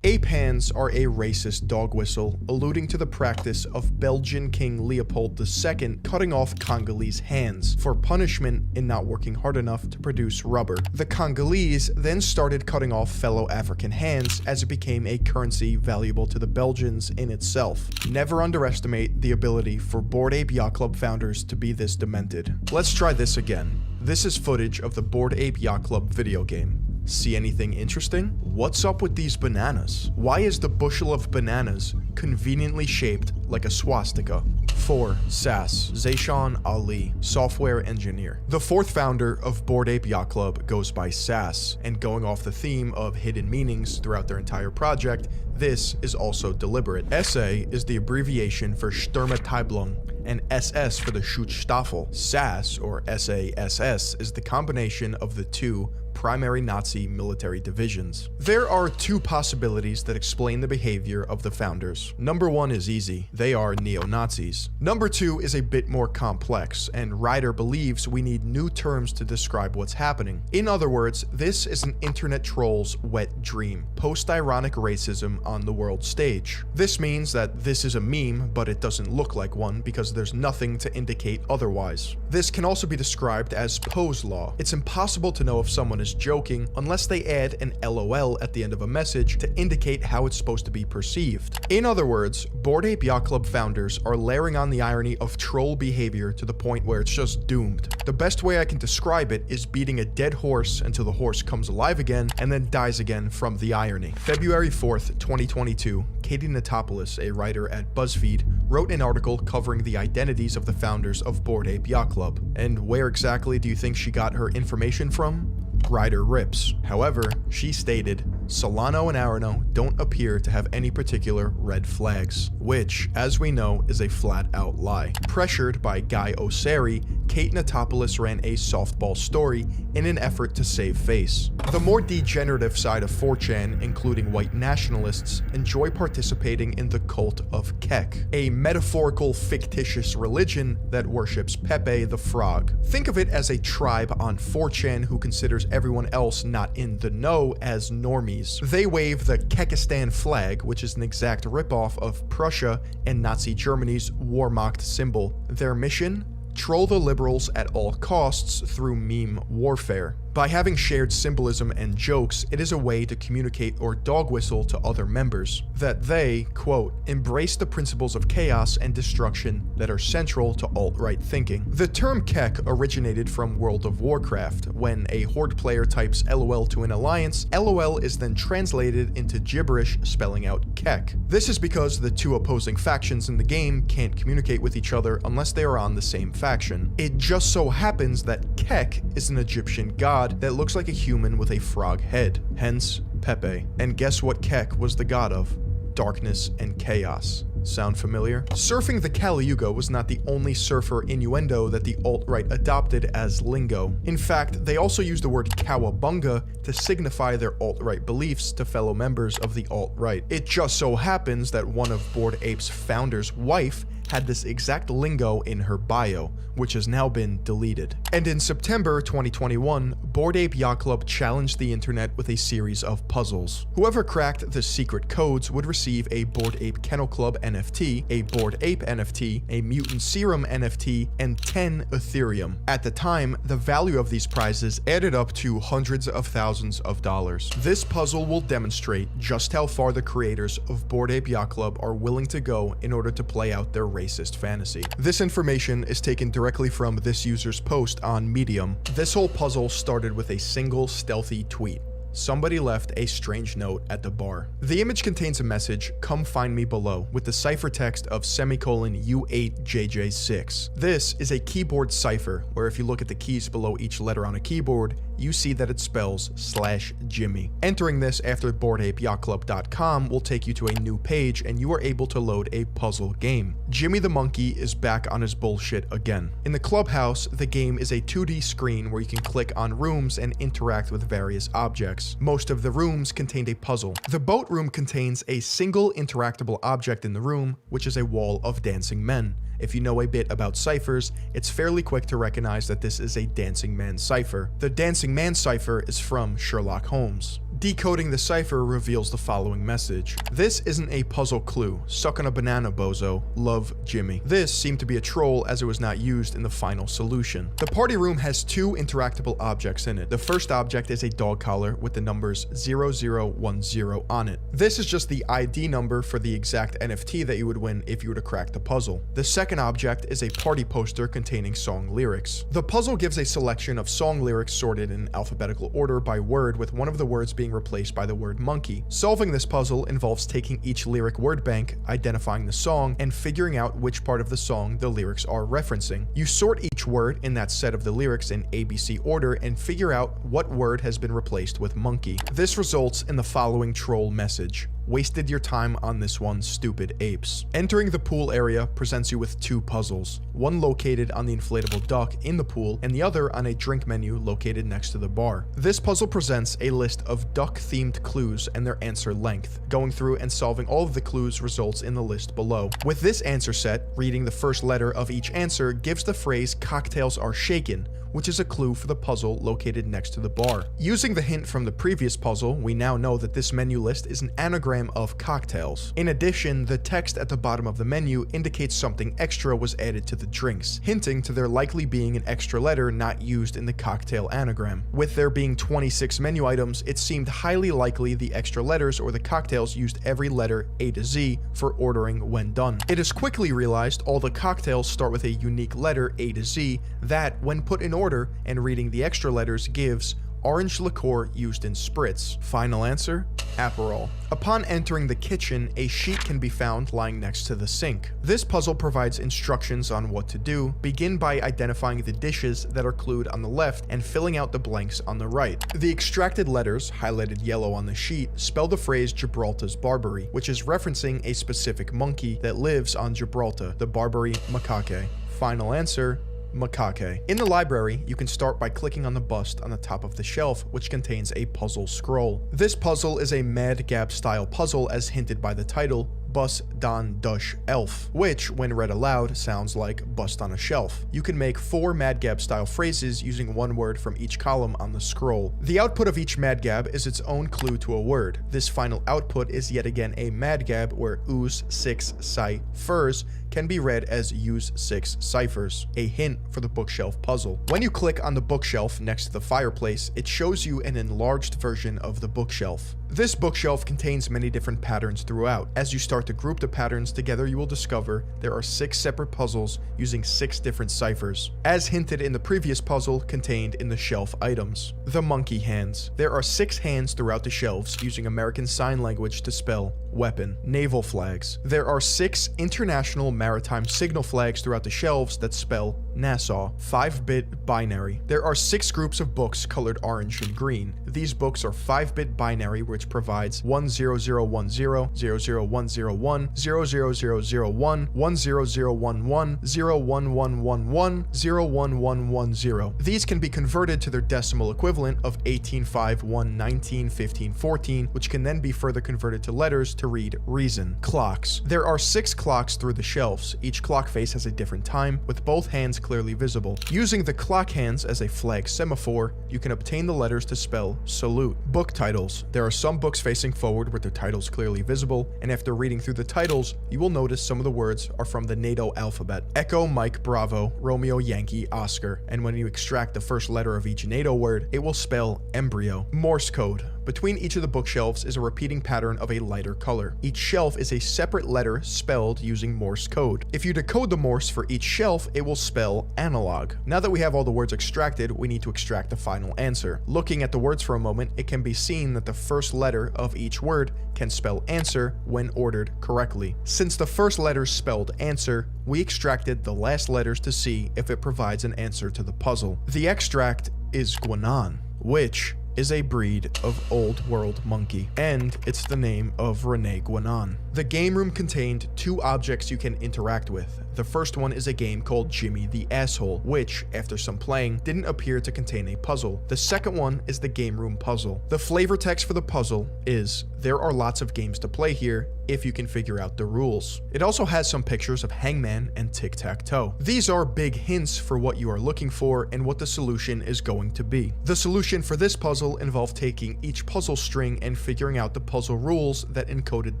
Ape hands are a racist dog whistle, alluding to the practice of Belgian King Leopold II cutting off Congolese hands for punishment in not working hard enough to produce rubber. The Congolese then started cutting off fellow African hands as it became a currency valuable to the Belgians in itself. Never underestimate the ability for Bored Ape Yacht Club founders to be this demented. Let's try this again. This is footage of the Bored Ape Yacht Club video game. See anything interesting? What's up with these bananas? Why is the bushel of bananas conveniently shaped like a swastika? 4. Sass, Zayshawn Ali, software engineer. The fourth founder of Bored Ape Yacht Club goes by Sass, and going off the theme of hidden meanings throughout their entire project, this is also deliberate. SA is the abbreviation for Sturmabteilung, and SS for the Schutzstaffel. SAS, or SASS, is the combination of the two primary Nazi military divisions. There are two possibilities that explain the behavior of the founders. Number one is easy. They are neo-Nazis. Number two is a bit more complex, and Ryder believes we need new terms to describe what's happening. In other words, this is an internet troll's wet dream. Post-ironic racism on the world stage. This means that this is a meme, but it doesn't look like one because there's nothing to indicate otherwise. This can also be described as pose law. It's impossible to know if someone is joking unless they add an LOL at the end of a message to indicate how it's supposed to be perceived. In other words, Bored Ape Yacht Club founders are layering on the irony of troll behavior to the point where it's just doomed. The best way I can describe it is beating a dead horse until the horse comes alive again and then dies again from the irony. February 4th, 2022, Katie Natopoulos, a writer at BuzzFeed, wrote an article covering the identities of the founders of Bored Ape Yacht Club. And where exactly do you think she got her information from? Ryder rips. However, she stated, Solano and Arano don't appear to have any particular red flags, which, as we know, is a flat-out lie. Pressured by Guy Osseri, Kate Natopoulos ran a softball story in an effort to save face. The more degenerative side of 4chan, including white nationalists, enjoy participating in the cult of Kek, a metaphorical fictitious religion that worships Pepe the Frog. Think of it as a tribe on 4chan who considers everyone else not in the know as normies. They wave the Kekistan flag, which is an exact ripoff of Prussia and Nazi Germany's Wehrmacht symbol. Their mission? Troll the liberals at all costs through meme warfare. By having shared symbolism and jokes, it is a way to communicate or dog whistle to other members that they, quote, embrace the principles of chaos and destruction that are central to alt-right thinking. The term Kek originated from World of Warcraft. When a Horde player types LOL to an alliance, LOL is then translated into gibberish spelling out Kek. This is because the two opposing factions in the game can't communicate with each other unless they are on the same faction. It just so happens that Kek is an Egyptian god that looks like a human with a frog head, hence Pepe. And guess what Kek was the god of? Darkness and chaos. Sound familiar? Surfing the Kali Yuga was not the only surfer innuendo that the alt-right adopted as lingo. In fact, they also used the word cowabunga to signify their alt-right beliefs to fellow members of the alt-right. It just so happens that one of Bored Ape's founders' wife had this exact lingo in her bio, which has now been deleted. And in September 2021, Bored Ape Yacht Club challenged the internet with a series of puzzles. Whoever cracked the secret codes would receive a Bored Ape Kennel Club NFT, a Bored Ape NFT, a Mutant Serum NFT, and 10 Ethereum. At the time, the value of these prizes added up to hundreds of thousands of dollars. This puzzle will demonstrate just how far the creators of Bored Ape Yacht Club are willing to go in order to play out their racist fantasy. This information is taken directly from this user's post on Medium. This whole puzzle started with a single stealthy tweet. Somebody left a strange note at the bar. The image contains a message, "Come find me below," with the ciphertext of U8JJ6. This is a keyboard cipher, where if you look at the keys below each letter on a keyboard, you see that it spells /Jimmy. Entering this after boardapeyyachtclub.com will take you to a new page and you are able to load a puzzle game. Jimmy the monkey is back on his bullshit again. In the clubhouse, the game is a 2D screen where you can click on rooms and interact with various objects. Most of the rooms contained a puzzle. The boat room contains a single interactable object in the room, which is a wall of dancing men. If you know a bit about ciphers, it's fairly quick to recognize that this is a dancing man cipher. The dancing man cipher is from Sherlock Holmes. Decoding the cipher reveals the following message. This isn't a puzzle clue. Suck on a banana, bozo. Love, Jimmy. This seemed to be a troll as it was not used in the final solution. The party room has 2 interactable objects in it. The first object is a dog collar with the numbers 0010 on it. This is just the ID number for the exact NFT that you would win if you were to crack the puzzle. The second object is a party poster containing song lyrics. The puzzle gives a selection of song lyrics sorted in alphabetical order by word, with one of the words being replaced by the word monkey. Solving this puzzle involves taking each lyric word bank, identifying the song, and figuring out which part of the song the lyrics are referencing. You sort each word in that set of the lyrics in ABC order and figure out what word has been replaced with monkey. This results in the following troll message. Wasted your time on this one, stupid apes. Entering the pool area presents you with 2 puzzles, one located on the inflatable duck in the pool and the other on a drink menu located next to the bar. This puzzle presents a list of duck-themed clues and their answer length. Going through and solving all of the clues results in the list below. With this answer set, reading the first letter of each answer gives the phrase cocktails are shaken, which is a clue for the puzzle located next to the bar. Using the hint from the previous puzzle, we now know that this menu list is an anagram of cocktails. In addition, the text at the bottom of the menu indicates something extra was added to the drinks, hinting to there likely being an extra letter not used in the cocktail anagram. With there being 26 menu items, it seemed highly likely the extra letters or the cocktails used every letter A to Z for ordering when done. It is quickly realized all the cocktails start with a unique letter A to Z that, when put in order and reading the extra letters, gives orange liqueur used in spritz. Final answer, Aperol. Upon entering the kitchen, a sheet can be found lying next to the sink. This puzzle provides instructions on what to do. Begin by identifying the dishes that are clued on the left and filling out the blanks on the right. The extracted letters, highlighted yellow on the sheet, spell the phrase Gibraltar's Barbary, which is referencing a specific monkey that lives on Gibraltar, the Barbary macaque. Final answer, macaque. In the library, you can start by clicking on the bust on the top of the shelf, which contains a puzzle scroll. This puzzle is a Mad Gab style puzzle as hinted by the title, Bus Dan Dush Elf, which, when read aloud, sounds like bust on a shelf. You can make 4 Mad Gab style phrases using one word from each column on the scroll. The output of each Mad Gab is its own clue to a word. This final output is yet again a Mad Gab where ooze 6 ciphers can be read as use 6 ciphers, a hint for the bookshelf puzzle. When you click on the bookshelf next to the fireplace, it shows you an enlarged version of the bookshelf. This bookshelf contains many different patterns throughout. As you start to group the patterns together, you will discover there are 6 separate puzzles using 6 different ciphers, as hinted in the previous puzzle contained in the shelf items. The monkey hands. There are 6 hands throughout the shelves using American Sign Language to spell weapon. Naval flags. There are 6 international maritime signal flags throughout the shelves that spell Nassau. 5-bit binary. There are 6 groups of books colored orange and green. These books are 5-bit binary, which provides 10010, 00101, 00001, 10011, 01111, 01110. These can be converted to their decimal equivalent of 18, 1, 19, 15, 14, which can then be further converted to letters to read reason. Clocks. There are 6 clocks through the shelves. Each clock face has a different time, with both hands clearly visible. Using the clock hands as a flag semaphore, you can obtain the letters to spell salute. Book titles. There are some books facing forward with their titles clearly visible, and after reading through the titles, you will notice some of the words are from the NATO alphabet. Echo, Mike, Bravo, Romeo, Yankee, Oscar, and when you extract the first letter of each NATO word, it will spell embryo. Morse code. Between each of the bookshelves is a repeating pattern of a lighter color. Each shelf is a separate letter spelled using Morse code. If you decode the Morse for each shelf, it will spell analog. Now that we have all the words extracted, we need to extract the final answer. Looking at the words for a moment, it can be seen that the first letter of each word can spell answer when ordered correctly. Since the first letter spelled answer, we extracted the last letters to see if it provides an answer to the puzzle. The extract is Guanan. which is a breed of old world monkey, and it's the name of Rene Guénon. The game room contained 2 objects you can interact with. The first one is a game called Jimmy the Asshole, which, after some playing, didn't appear to contain a puzzle. The second one is the game room puzzle. The flavor text for the puzzle is, there are lots of games to play here if you can figure out the rules. It also has some pictures of hangman and tic-tac-toe. These are big hints for what you are looking for and what the solution is going to be. The solution for this puzzle involved taking each puzzle string and figuring out the puzzle rules that encoded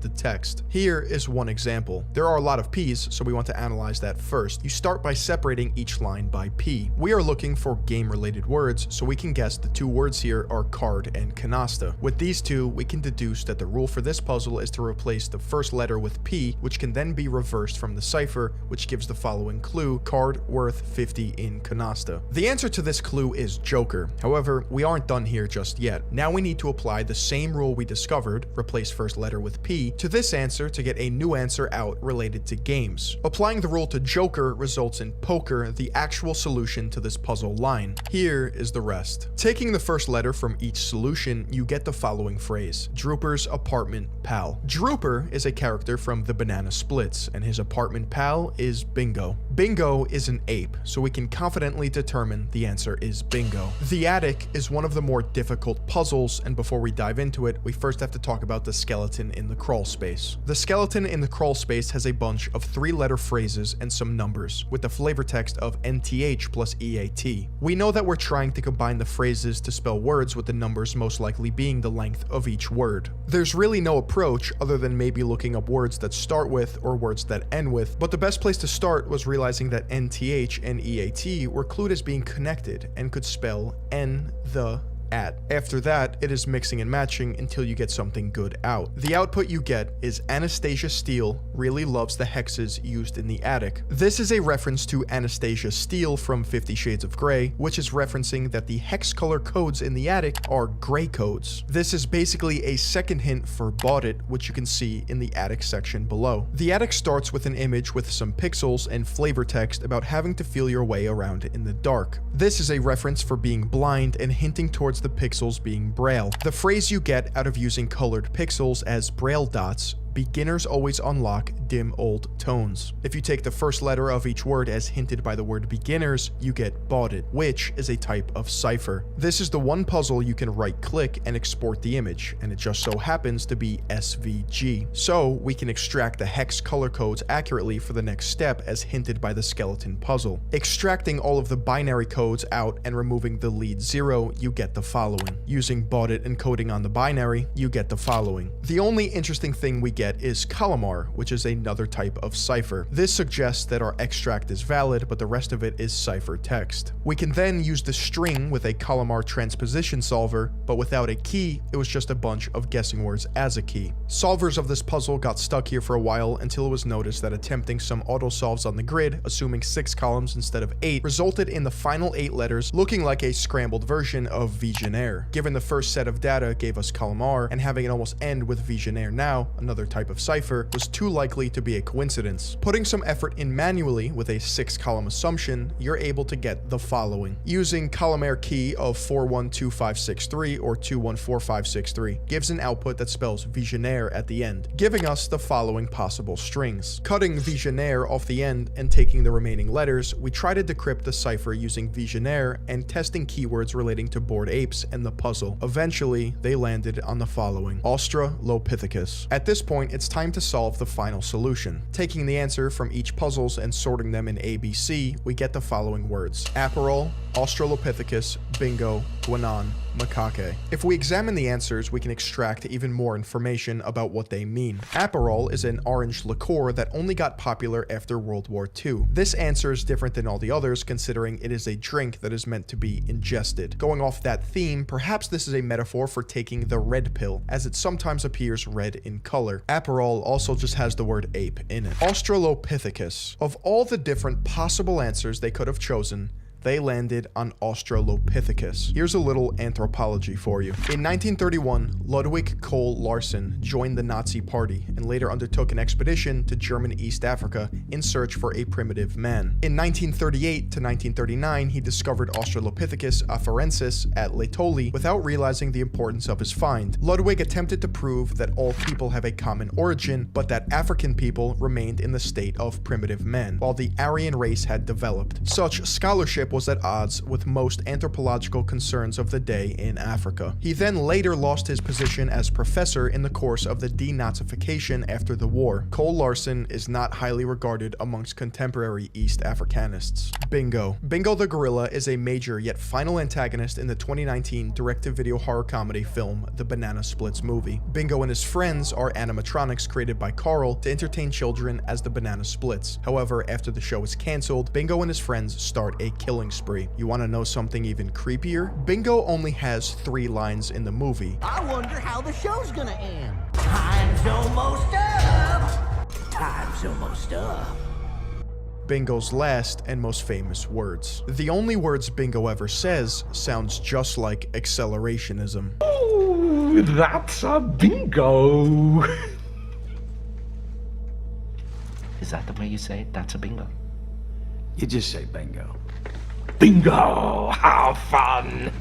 the text. Here is one example. There are a lot of P's, so we want to analyze that first. You start by separating each line by P. We are looking for game-related words, so we can guess the 2 words here are card and canasta. With these 2, we can deduce that the rule for this puzzle is to replace the first letter with P, which can then be reversed from the cipher, which gives the following clue: card worth 50 in canasta. The answer to this clue is Joker. However, we aren't done here just yet. Now we need to apply the same rule we discovered, replace first letter with P, to this answer to get a new answer out related to games. Applying the rule to Joker results in poker, the actual solution to this puzzle line. Here is the rest. Taking the first letter from each solution, you get the following phrase: Drooper's apartment pal. Drooper is a character from the Banana Splits, and his apartment pal is Bingo. Bingo is an ape, so we can confidently determine the answer is Bingo. The attic is one of the more difficult puzzles, and before we dive into it, we first have to talk about the skeleton in the crawl space. The skeleton in the crawl space has a bunch of 3-letter phrases and some numbers, with the flavor text of NTH plus EAT. We know that we're trying to combine the phrases to spell words, with the numbers most likely being the length of each word. There's really no approach other than maybe looking up words that start with or words that end with, but the best place to start was realizing that NTH and EAT were clued as being connected and could spell N, the, at. After that, it is mixing and matching until you get something good out. The output you get is Anastasia Steele really loves the hexes used in the attic. This is a reference to Anastasia Steele from 50 Shades of Grey, which is referencing that the hex color codes in the attic are gray codes. This is basically a second hint for bought it, which you can see in the attic section below. The attic starts with an image with some pixels and flavor text about having to feel your way around in the dark. This is a reference for being blind and hinting towards the pixels being braille. The phrase you get out of using colored pixels as braille dots: beginners always unlock dim old tones. If you take the first letter of each word as hinted by the word beginners, you get bought it, which is a type of cipher. This is the one puzzle you can right-click and export the image, and it just so happens to be SVG. So we can extract the hex color codes accurately for the next step as hinted by the skeleton puzzle. Extracting all of the binary codes out and removing the lead 0, you get the following. Using bought it encoding on the binary, you get the following. The only interesting thing we get is Calamar, which is another type of cipher. This suggests that our extract is valid, but the rest of it is cipher text. We can then use the string with a Calamar transposition solver, but without a key, it was just a bunch of guessing words as a key. Solvers of this puzzle got stuck here for a while until it was noticed that attempting some auto solves on the grid, assuming 6 columns instead of 8, resulted in the final 8 letters looking like a scrambled version of Visionaire. Given the first set of data gave us Calamar, and having it almost end with Visionaire now, another type of cipher, was too likely to be a coincidence. Putting some effort in manually with a 6-column assumption, you're able to get the following. Using Calamar key of 412563 or 214563 gives an output that spells Visionaire at the end, giving us the following possible strings. Cutting Visionaire off the end and taking the remaining letters, we try to decrypt the cipher using Visionaire and testing keywords relating to bored apes and the puzzle. Eventually, they landed on the following: Australopithecus. At this point, it's time to solve the final solution. Taking the answer from each puzzles and sorting them in ABC, we get the following words: Aperol, Australopithecus, Bingo, Guénon, Macaque. If we examine the answers, we can extract even more information about what they mean. Aperol is an orange liqueur that only got popular after World War II. This answer is different than all the others, considering it is a drink that is meant to be ingested. Going off that theme, perhaps this is a metaphor for taking the red pill, as it sometimes appears red in color. Aperol also just has the word ape in it. Australopithecus. Of all the different possible answers they could have chosen, They landed on Australopithecus. Here's a little anthropology for you. In 1931, Ludwig Cole Larsen joined the Nazi Party and later undertook an expedition to German East Africa in search for a primitive man. In 1938 to 1939, he discovered Australopithecus afarensis at Laetoli without realizing the importance of his find. Ludwig attempted to prove that all people have a common origin, but that African people remained in the state of primitive men, while the Aryan race had developed. Such scholarship was at odds with most anthropological concerns of the day in Africa. He then later lost his position as professor in the course of the denazification after the war. Cole Larsen is not highly regarded amongst contemporary East Africanists. Bingo. Bingo the gorilla is a major yet final antagonist in the 2019 direct-to-video horror comedy film The Banana Splits Movie. Bingo and his friends are animatronics created by Carl to entertain children as the banana splits. However, after the show is cancelled, Bingo and his friends start a killing spree. You want to know something even creepier? Bingo only has 3 lines in the movie. I wonder how the show's gonna end. Time's almost up. Time's almost up. Bingo's last and most famous words. The only words Bingo ever says sounds just like accelerationism. Oh, that's a bingo. Is that the way you say it? That's a bingo. You just say bingo. Bingo! How fun!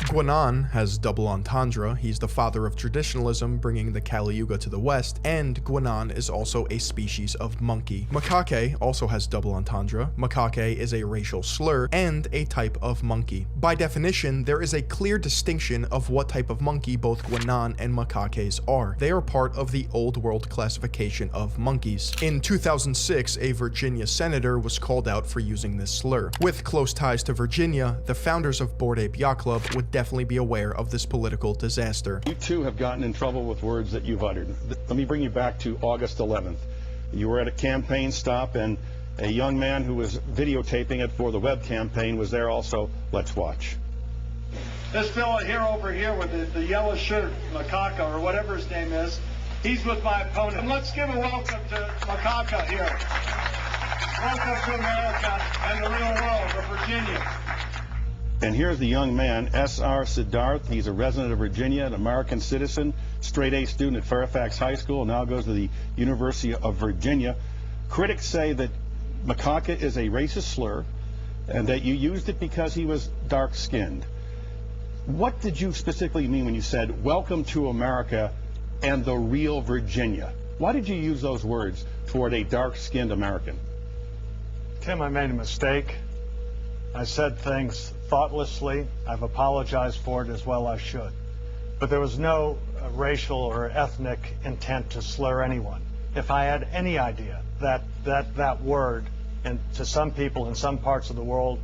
Guanan has double entendre. He's the father of traditionalism, bringing the Kali Yuga to the west, and Guanan is also a species of monkey. Macaque also has double entendre. Macaque is a racial slur and a type of monkey. By definition, there is a clear distinction of what type of monkey both Guanan and macaques are. They are part of the Old World classification of monkeys. In 2006, a Virginia senator was called out for using this slur. With close ties to Virginia, the founders of Bored Ape Yacht Club would definitely be aware of this political disaster. You too have gotten in trouble with words that you've uttered. Let me bring you back to August 11th. You were at a campaign stop and a young man who was videotaping it for the web campaign was there also. Let's watch. This fellow here over here with the yellow shirt, Macaca, or whatever his name is, he's with my opponent. And let's give a welcome to Macaca here. Welcome to America and the real world of Virginia. And here's the young man, S.R. Siddharth. He's a resident of Virginia, an American citizen, straight-A student at Fairfax High School, now goes to the University of Virginia. Critics say that macaca is a racist slur and that you used it because he was dark-skinned. What did you specifically mean when you said, welcome to America and the real Virginia? Why did you use those words toward a dark-skinned American? Tim, I made a mistake. I said things thoughtlessly. I've apologized for it as well I should. But there was no racial or ethnic intent to slur anyone. If I had any idea that word, and to some people in some parts of the world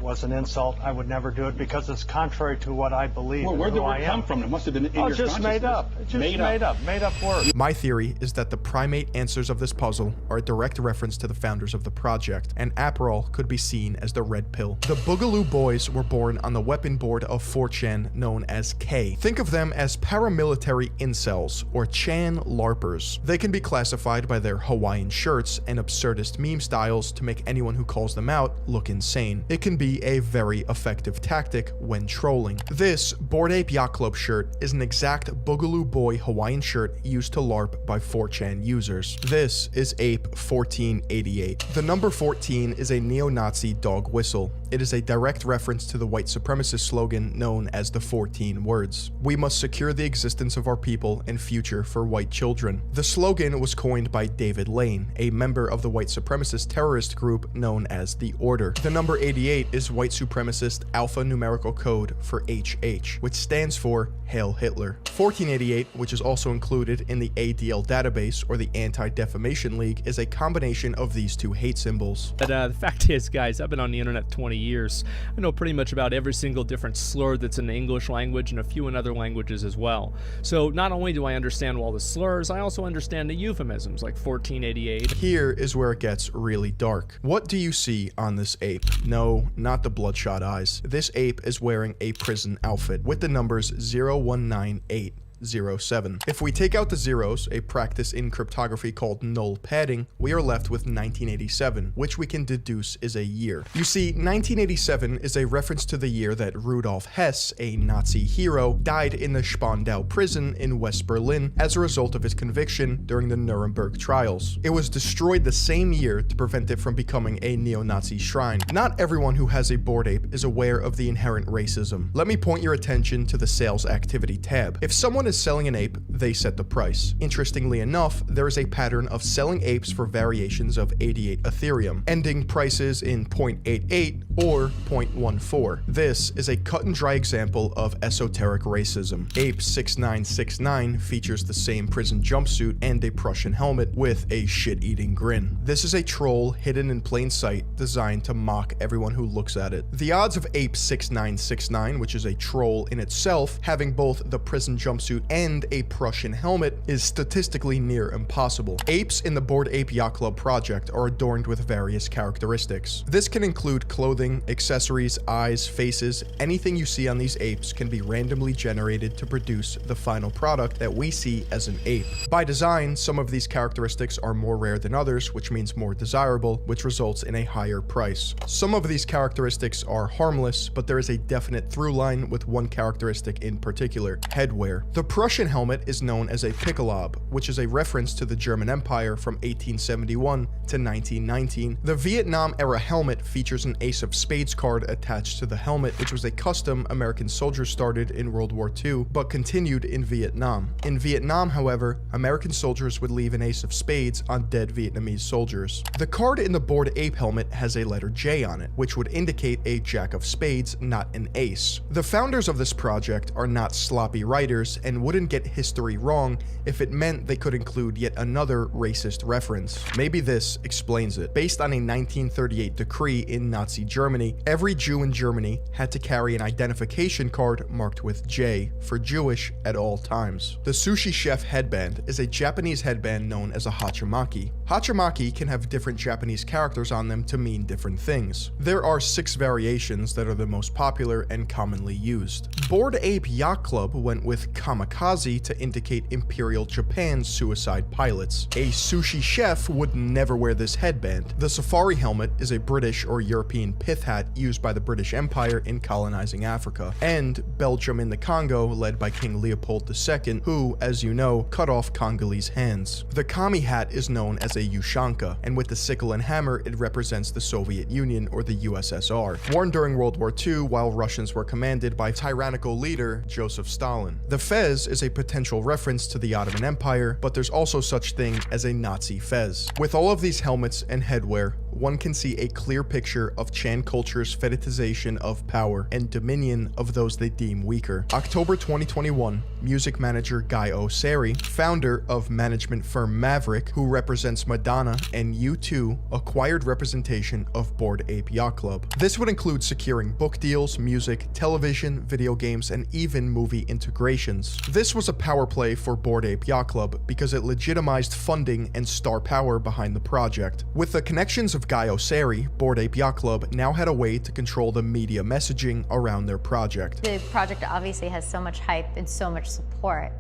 was an insult, I would never do it because it's contrary to what I believe. Well, where did the word come from? It must have been in your consciousness. Just made up. Just made up words. My theory is that the primate answers of this puzzle are a direct reference to the founders of the project, and Aperol could be seen as the red pill. The Boogaloo Boys were born on the weapon board of 4chan known as K. Think of them as paramilitary incels, or Chan LARPers. They can be classified by their Hawaiian shirts and absurdist meme styles to make anyone who calls them out look insane. It can be a very effective tactic when trolling. This Bored Ape Yacht Club shirt is an exact Boogaloo Boy Hawaiian shirt used to LARP by 4chan users. This is Ape 1488. The number 14 is a neo-Nazi dog whistle. It is a direct reference to the white supremacist slogan known as the 14 words. We must secure the existence of our people and future for white children. The slogan was coined by David Lane, a member of the white supremacist terrorist group known as the Order. The number 88 is white supremacist alphanumerical code for HH, which stands for Hail Hitler. 1488, which is also included in the ADL database or the Anti-Defamation League, is a combination of these two hate symbols. But the fact is, guys, I've been on the internet 20 years. I know pretty much about every single different slur that's in the English language and a few in other languages as well. So not only do I understand all the slurs, I also understand the euphemisms like 1488. Here is where it gets really dark. What do you see on this ape? No, not the bloodshot eyes. This ape is wearing a prison outfit with the numbers 0198. 1907. If we take out the zeros, a practice in cryptography called null padding, we are left with 1987, which we can deduce is a year. You see, 1987 is a reference to the year that Rudolf Hess, a Nazi hero, died in the Spandau prison in West Berlin as a result of his conviction during the Nuremberg trials. It was destroyed the same year to prevent it from becoming a neo-Nazi shrine. Not everyone who has a Bored Ape is aware of the inherent racism. Let me point your attention to the sales activity tab. If someone is selling an ape, they set the price. Interestingly enough, there is a pattern of selling apes for variations of 88 Ethereum, ending prices in 0.88 or 0.14. This is a cut and dry example of esoteric racism. Ape 6969 features the same prison jumpsuit and a Prussian helmet with a shit-eating grin. This is a troll hidden in plain sight designed to mock everyone who looks at it. The odds of Ape 6969, which is a troll in itself, having both the prison jumpsuit and a Prussian helmet is statistically near impossible. Apes in the Bored Ape Yacht Club project are adorned with various characteristics. This can include clothing, accessories, eyes, faces. Anything you see on these apes can be randomly generated to produce the final product that we see as an ape. By design, some of these characteristics are more rare than others, which means more desirable, which results in a higher price. Some of these characteristics are harmless, but there is a definite through line with one characteristic in particular: headwear. The Prussian helmet is known as a Picolob, which is a reference to the German Empire from 1871 to 1919. The Vietnam-era helmet features an Ace of Spades card attached to the helmet, which was a custom American soldiers started in World War II, but continued in Vietnam. In Vietnam, however, American soldiers would leave an Ace of Spades on dead Vietnamese soldiers. The card in the Bored Ape helmet has a letter J on it, which would indicate a Jack of Spades, not an ace. The founders of this project are not sloppy writers and wouldn't get history wrong if it meant they could include yet another racist reference. Maybe this explains it. Based on a 1938 decree in Nazi Germany, every Jew in Germany had to carry an identification card marked with J for Jewish at all times. The sushi chef headband is a Japanese headband known as a hachimaki. Hachimaki can have different Japanese characters on them to mean different things. There are 6 variations that are the most popular and commonly used. Bored Ape Yacht Club went with kamikaze to indicate Imperial Japan's suicide pilots. A sushi chef would never wear this headband. The safari helmet is a British or European pith hat used by the British Empire in colonizing Africa. And Belgium in the Congo, led by King Leopold II, who, as you know, cut off Congolese hands. The kami hat is known as a ushanka, and with the sickle and hammer, it represents the Soviet Union or the USSR, worn during World War II while Russians were commanded by tyrannical leader Joseph Stalin. The fez is a potential reference to the Ottoman Empire, but there's also such thing as a Nazi fez. With all of these helmets and headwear, one can see a clear picture of Chan culture's fetishization of power and dominion of those they deem weaker. October 2021, music manager Guy Osseri, founder of management firm Maverick, who represents Madonna and U2, acquired representation of Bored Ape Yacht Club. This would include securing book deals, music, television, video games, and even movie integrations. This was a power play for Bored Ape Yacht Club because it legitimized funding and star power behind the project. With the connections of Guy Osseri, Bored Ape Yacht Club now had a way to control the media messaging around their project. The project obviously has so much hype and so much support.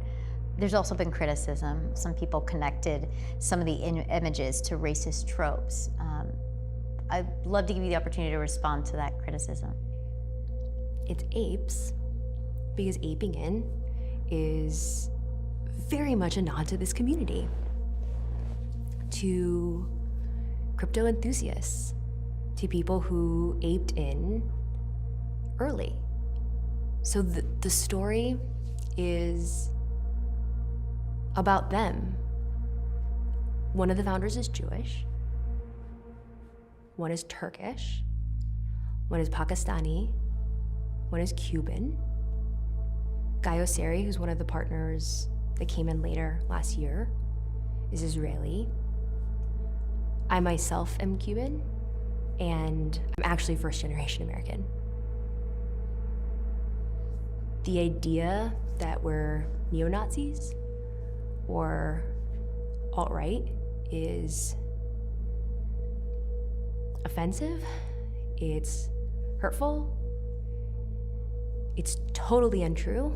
There's also been criticism. Some people connected some of the images to racist tropes. I'd love to give you the opportunity to respond to that criticism. It's apes, because aping in is very much a nod to this community, to crypto enthusiasts, to people who aped in early. So the story is about them. One of the founders is Jewish, one is Turkish, one is Pakistani, one is Cuban. Guy Osseri, who's one of the partners that came in later last year, is Israeli. I myself am Cuban, and I'm actually first-generation American. The idea that we're neo-Nazis or alt-right is offensive, it's hurtful, it's totally untrue.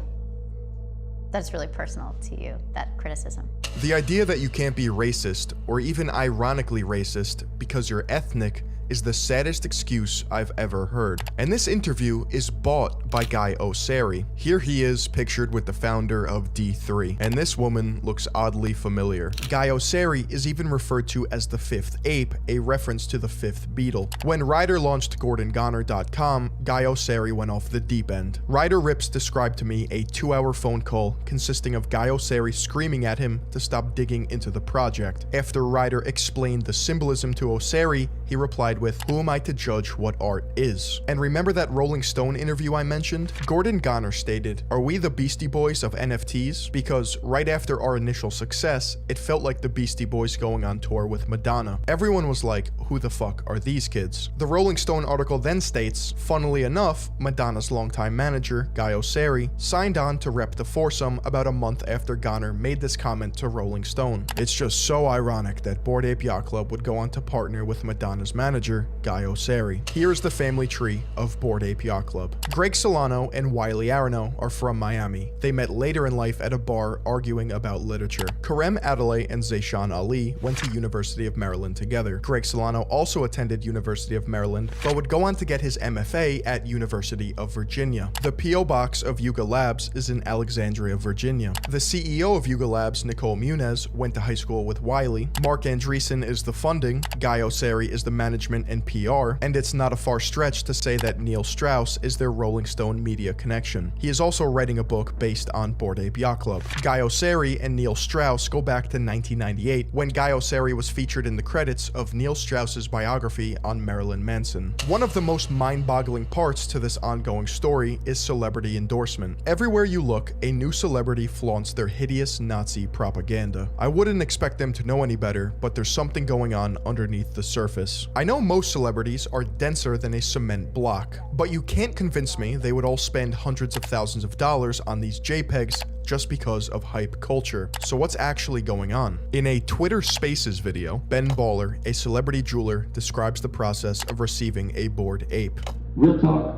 that's really personal to you, that criticism. The idea that you can't be racist, or even ironically racist, because you're ethnic is the saddest excuse I've ever heard. And this interview is bought by Guy Osseri. Here he is pictured with the founder of D3, and this woman looks oddly familiar. Guy Osseri is even referred to as the fifth ape, a reference to the fifth Beatle. When Ryder launched GordonGoner.com, Guy Osseri went off the deep end. Ryder Rips described to me a 2-hour phone call consisting of Guy Osseri screaming at him to stop digging into the project. After Ryder explained the symbolism to Osseri, he replied with, "Who am I to judge what art is?" And remember that Rolling Stone interview I mentioned? Gordon Goner stated, "Are we the Beastie Boys of NFTs? Because right after our initial success, it felt like the Beastie Boys going on tour with Madonna. Everyone was like, who the fuck are these kids?" The Rolling Stone article then states, funnily enough, Madonna's longtime manager, Guy Osseri, signed on to rep the foursome about a month after Goner made this comment to Rolling Stone. It's just so ironic that Bored Ape Yacht Club would go on to partner with Madonna's manager, Guy Osseri. Here's the family tree of Bored Ape Yacht Club. Greg Solano and Wiley Arano are from Miami. They met later in life at a bar arguing about literature. Karem Adelaide and Zayshan Ali went to University of Maryland together. Greg Solano also attended University of Maryland, but would go on to get his MFA at University of Virginia. The P.O. Box of Yuga Labs is in Alexandria, Virginia. The CEO of Yuga Labs, Nicole Muniz, went to high school with Wiley. Mark Andreessen is the funding, Guy Osseri is the management and PR, and it's not a far stretch to say that Neil Strauss is their Rolling Stone media connection. He is also writing a book based on Bored Ape Yacht Club. Guy Osseri and Neil Strauss go back to 1998, when Guy Osseri was featured in the credits of Neil Strauss's biography on Marilyn Manson. One of the most mind-boggling parts to this ongoing story is celebrity endorsement. Everywhere you look, a new celebrity flaunts their hideous Nazi propaganda. I wouldn't expect them to know any better, but there's something going on underneath the surface. I know most celebrities are denser than a cement block, but you can't convince me they would all spend hundreds of thousands of dollars on these JPEGs just because of hype culture. So what's actually going on? In a Twitter Spaces video, Ben Baller, a celebrity jeweler, describes the process of receiving a Bored Ape. Real talk,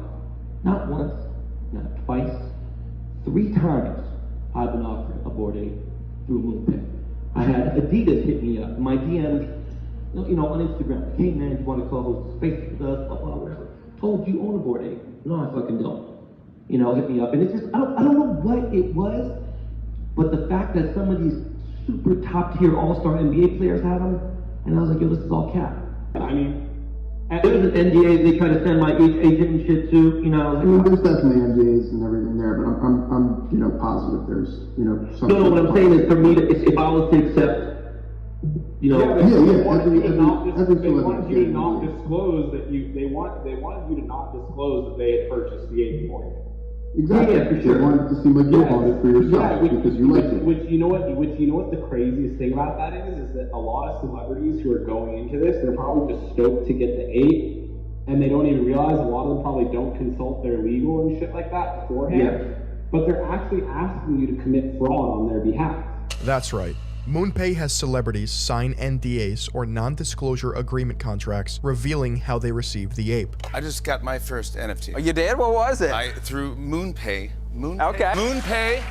not once, not twice, 3 times I've been offered a Bored Ape through MoonPay. I had Adidas hit me up, my DMs, you know, on Instagram, like, hey man, you want to co-host Space with us, blah, blah, whatever. Told you own a Bored Ape. No, I fucking don't. You know, hit me up. And it's just, I don't know what it was, but the fact that some of these super top tier all-star NBA players had them, and I was like, yo, this is all cap. I mean, there's an NDA they try to send my agent and shit too, you know. I mean, there's definitely NDAs and everything there, but I'm you know, positive there's, you know, some. No, what I'm saying is for me, if I was to accept, you know. Every They wanted you to not celebrity. disclose that they wanted you to not disclose that they had purchased the ape for you. Exactly. Yeah, for sure. They wanted to seem like you bought it for yourself because you liked it. Which you know what the craziest thing about that is that a lot of celebrities who are going into this, they're probably just stoked to get the ape, and they don't even realize a lot of them probably don't consult their legal and shit like that beforehand. Yeah. But they're actually asking you to commit fraud on their behalf. That's right. MoonPay has celebrities sign NDAs or non-disclosure agreement contracts revealing how they received the ape. I just got my first NFT. Oh, you did? What was it? Through MoonPay. Okay. MoonPay,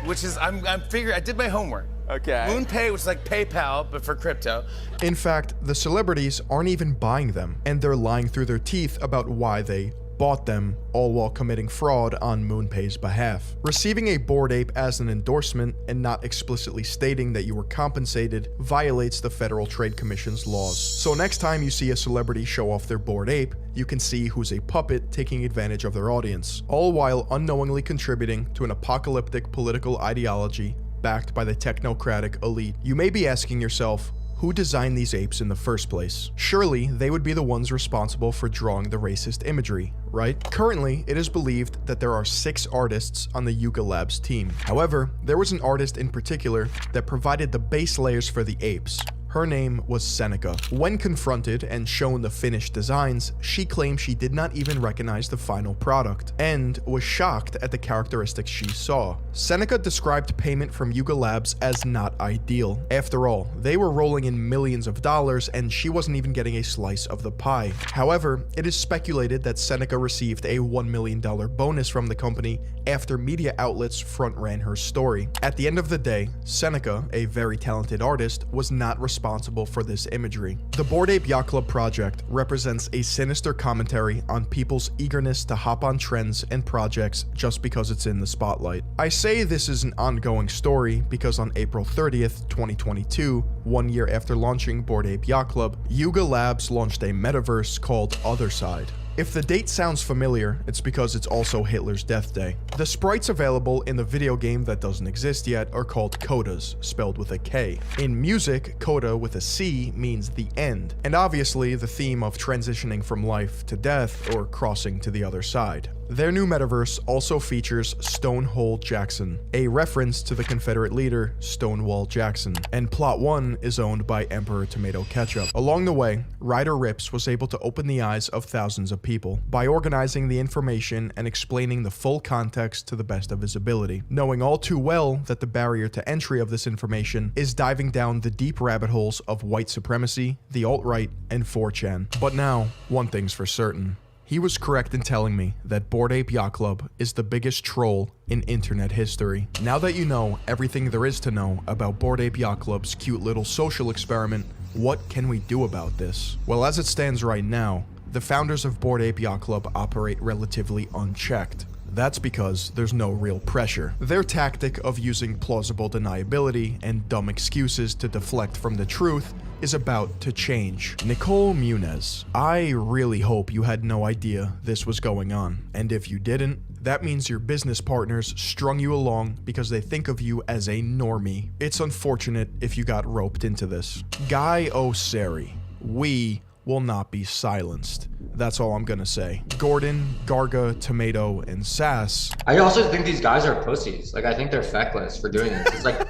which is, I'm figuring, I did my homework. Okay. MoonPay, which is like PayPal, but for crypto. In fact, the celebrities aren't even buying them, and they're lying through their teeth about why they bought them, all while committing fraud on MoonPay's behalf. Receiving a Bored Ape as an endorsement and not explicitly stating that you were compensated violates the Federal Trade Commission's laws. So next time you see a celebrity show off their Bored Ape, you can see who's a puppet taking advantage of their audience, all while unknowingly contributing to an apocalyptic political ideology backed by the technocratic elite. You may be asking yourself, who designed these apes in the first place? Surely they would be the ones responsible for drawing the racist imagery, right? Currently, it is believed that there are 6 artists on the Yuga Labs team. However, there was an artist in particular that provided the base layers for the apes. Her name was Seneca. When confronted and shown the finished designs, she claimed she did not even recognize the final product, and was shocked at the characteristics she saw. Seneca described payment from Yuga Labs as not ideal. After all, they were rolling in millions of dollars and she wasn't even getting a slice of the pie. However, it is speculated that Seneca received a $1 million bonus from the company after media outlets front-ran her story. At the end of the day, Seneca, a very talented artist, was not responsible for this imagery. The Bored Ape Yacht Club project represents a sinister commentary on people's eagerness to hop on trends and projects just because it's in the spotlight. I say this is an ongoing story because on April 30th, 2022, 1 year after launching Bored Ape Yacht Club, Yuga Labs launched a metaverse called Otherside. If the date sounds familiar, it's because it's also Hitler's death day. The sprites available in the video game that doesn't exist yet are called codas, spelled with a K. In music, coda with a C means the end, and obviously the theme of transitioning from life to death or crossing to the other side. Their new metaverse also features Stonewall Jackson, a reference to the Confederate leader Stonewall Jackson, and Plot 1 is owned by Emperor Tomato Ketchup. Along the way, Ryder Rips was able to open the eyes of thousands of people by organizing the information and explaining the full context to the best of his ability, knowing all too well that the barrier to entry of this information is diving down the deep rabbit holes of white supremacy, the alt-right, and 4chan. But now, one thing's for certain. He was correct in telling me that Bored Ape Yacht Club is the biggest troll in internet history. Now that you know everything there is to know about Bored Ape Yacht Club's cute little social experiment, what can we do about this? Well, as it stands right now, the founders of Bored Ape Yacht Club operate relatively unchecked. That's because there's no real pressure. Their tactic of using plausible deniability and dumb excuses to deflect from the truth is about to change. Nicole Muniz, I really hope you had no idea this was going on, and if you didn't, that means your business partners strung you along because they think of you as a normie. It's unfortunate if you got roped into this. Guy O'Sari, we will not be silenced. That's all I'm gonna say. Gordon, Garga, Tomato, and Sass. I also think these guys are pussies. Like, I think they're feckless for doing this. It's like,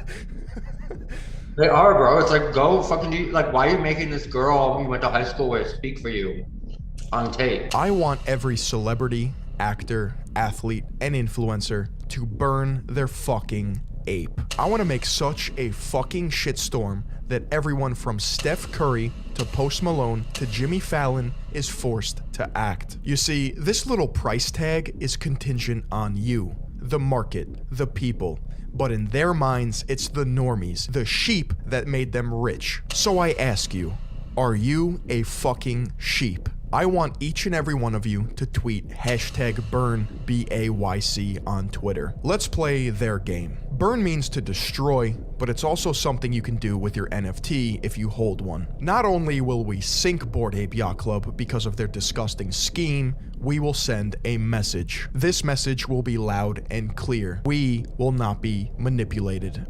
they are, bro. It's like, go fucking do, like, why are you making this girl you went to high school with speak for you on tape? I want every celebrity, actor, athlete, and influencer to burn their fucking ape. I want to make such a fucking shitstorm that everyone from Steph Curry to Post Malone to Jimmy Fallon is forced to act. You see, this little price tag is contingent on you, the market, the people. But in their minds, it's the normies, the sheep that made them rich. So I ask you, are you a fucking sheep? I want each and every one of you to tweet #burn BAYC on Twitter. Let's play their game. Burn means to destroy, but it's also something you can do with your NFT if you hold one. Not only will we sink Bored Ape Yacht Club because of their disgusting scheme, we will send a message. This message will be loud and clear. We will not be manipulated.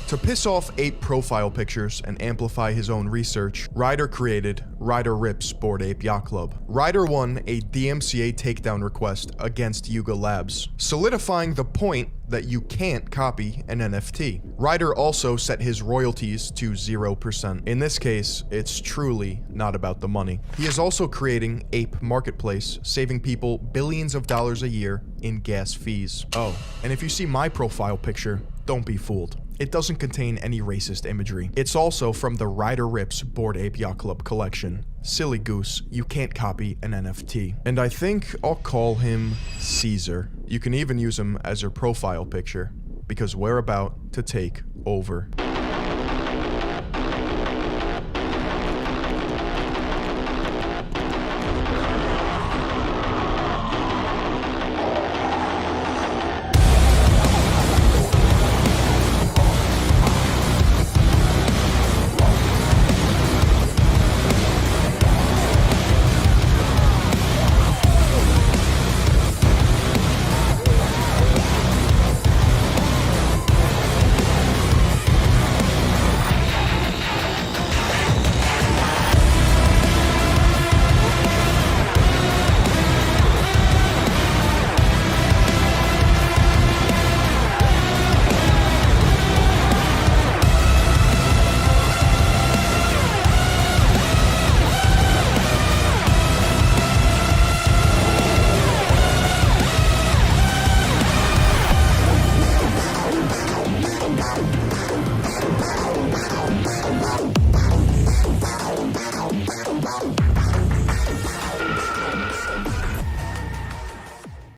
To piss off ape profile pictures and amplify his own research, Ryder created Ryder Rips Bored Ape Yacht Club. Ryder won a DMCA takedown request against Yuga Labs, solidifying the point that you can't copy an NFT. Ryder also set his royalties to 0%. In this case, it's truly not about the money. He is also creating Ape Marketplace, saving people billions of dollars a year in gas fees. Oh, and if you see my profile picture, don't be fooled. It doesn't contain any racist imagery. It's also from the Ryder Rips Bored Ape Yacht Club collection. Silly goose, you can't copy an NFT. And I think I'll call him Caesar. You can even use him as your profile picture, because we're about to take over.